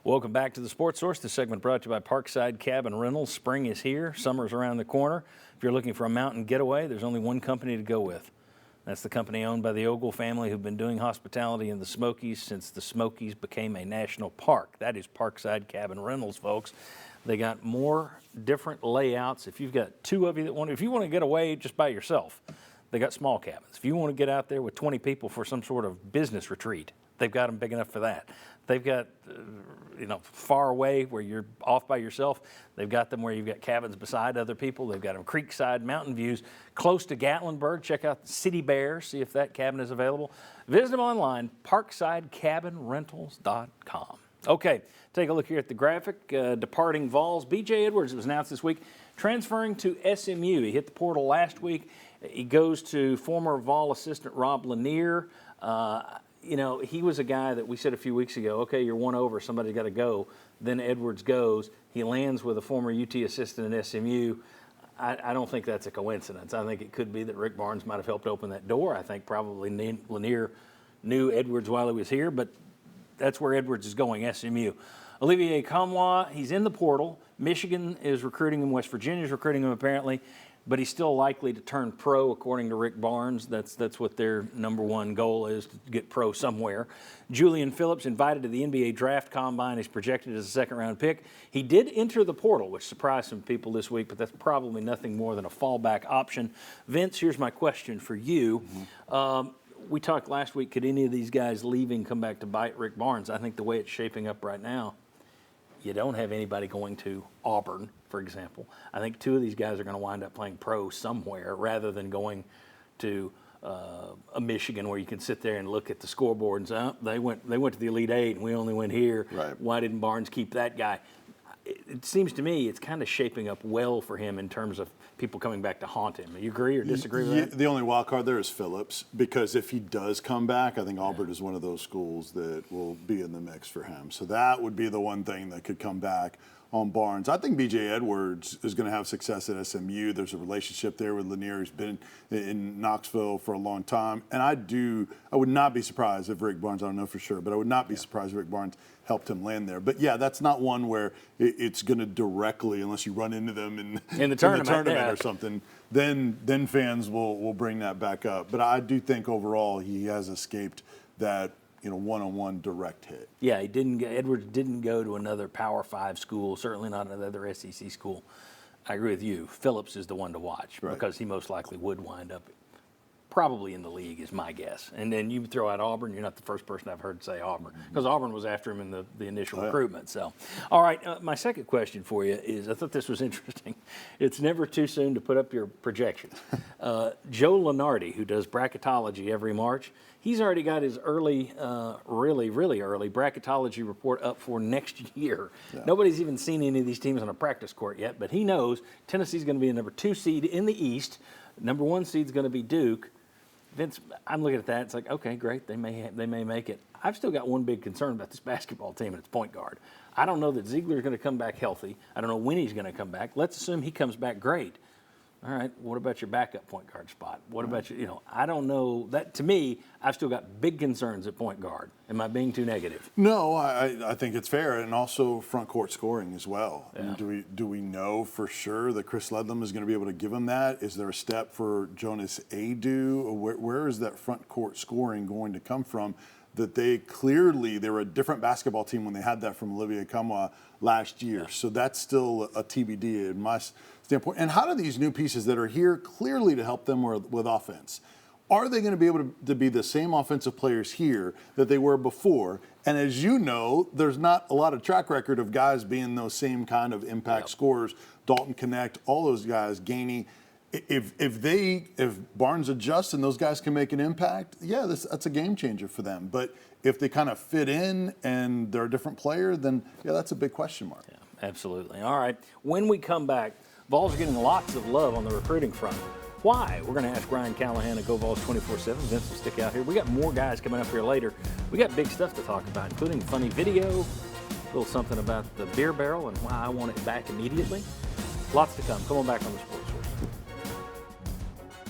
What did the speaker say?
Welcome back to the Sports Source. This segment brought to you by Parkside Cabin Rentals. Spring is here. Summer's around the corner. If you're looking for a mountain getaway, there's only one company to go with. That's the company owned by the Ogle family who've been doing hospitality in the Smokies since the Smokies became a national park. That is Parkside Cabin Rentals, folks. They got more different layouts. If you've got two of you that want to, if you want to get away just by yourself, they got small cabins. If you want to get out there with 20 people for some sort of business retreat, they've got them big enough for that. They've got, far away where you're off by yourself. They've got them where you've got cabins beside other people. They've got them creekside mountain views close to Gatlinburg. Check out City Bear, see if that cabin is available. Visit them online, parksidecabinrentals.com. Okay, take a look here at the graphic. Departing Vols, B.J. Edwards was announced this week, transferring to SMU. He hit the portal last week. He goes to former Vol assistant Rob Lanier. He was a guy that we said a few weeks ago, okay, you're one over, somebody's got to go. Then Edwards goes. He lands with a former UT assistant at SMU. I don't think that's a coincidence. I think it could be that Rick Barnes might have helped open that door. I think probably Lanier knew Edwards while he was here, but that's where Edwards is going, SMU. Olivier Nkamhoua, he's in the portal. Michigan is recruiting him. West Virginia is recruiting him apparently. But he's still likely to turn pro, according to Rick Barnes. That's what their number one goal is, to get pro somewhere. Julian Phillips, invited to the NBA Draft Combine, is projected as a second-round pick. He did enter the portal, which surprised some people this week, but that's probably nothing more than a fallback option. Vince, here's my question for you. We talked last week, could any of these guys leaving come back to bite Rick Barnes? I think the way it's shaping up right now, you don't have anybody going to Auburn, for example. I think two of these guys are going to wind up playing pro somewhere rather than going to a Michigan where you can sit there and look at the scoreboard and say, oh, they went to the Elite Eight and we only went here. Right. Why didn't Barnes keep that guy? It seems to me it's kind of shaping up well for him in terms of people coming back to haunt him. You agree or disagree with that? The only wild card there is Phillips, because if he does come back, I think Auburn is one of those schools that will be in the mix for him. So that would be the one thing that could come back on Barnes. I think B.J. Edwards is going to have success at SMU. There's a relationship there with Lanier. He's been in Knoxville for a long time. And I would not be surprised if Rick Barnes, I don't know for sure, but I would not be surprised if Rick Barnes helped him land there. But yeah, that's not one where it's going to directly, unless you run into them in the tournament or something, then fans will bring that back up. But I do think overall he has escaped that one-on-one direct hit. Yeah, Edwards didn't go to another Power 5 school, certainly not another SEC school. I agree with you. Phillips is the one to watch because he most likely would wind up probably in the league is my guess. And then you throw out Auburn, you're not the first person I've heard say Auburn, because Auburn was after him in the initial recruitment. So, all right, my second question for you is, I thought this was interesting. It's never too soon to put up your projections. Joe Lunardi, who does bracketology every March, he's already got his early, really, really early bracketology report up for next year. Yeah. Nobody's even seen any of these teams on a practice court yet, but he knows Tennessee's going to be a number 2 seed in the East. Number 1 seed's going to be Duke. Vince, I'm looking at that. It's like, okay, great. They may make it. I've still got one big concern about this basketball team, and it's point guard. I don't know that Ziegler's going to come back healthy. I don't know when he's going to come back. Let's assume he comes back great. All right, what about your backup point guard spot? What about your, I don't know. That, to me, I've still got big concerns at point guard. Am I being too negative? No, I think it's fair, and also front court scoring as well. Yeah. I mean, do we know for sure that Chris Ledlam is going to be able to give him that? Is there a step for Jonas Adu? Where is that front court scoring going to come from? That they were a different basketball team when they had that from Olivier Nkamhoua last year. Yeah. So that's still a TBD in my standpoint. And how do these new pieces that are here clearly to help them with offense, are they going to be able to be the same offensive players here that they were before? And as you know, there's not a lot of track record of guys being those same kind of impact scorers. Dalton Connect, all those guys, Gainey. If Barnes adjusts and those guys can make an impact, yeah, that's a game changer for them. But if they kind of fit in and they're a different player, then yeah, that's a big question mark. Yeah, absolutely. All right, when we come back, Vols are getting lots of love on the recruiting front. Why? We're going to ask Ryan Callahan at GoVols 24/7. Vince will stick out here. We got more guys coming up here later. We got big stuff to talk about, including funny video, a little something about the beer barrel and why I want it back immediately. Lots to come. Come on back on the Sports.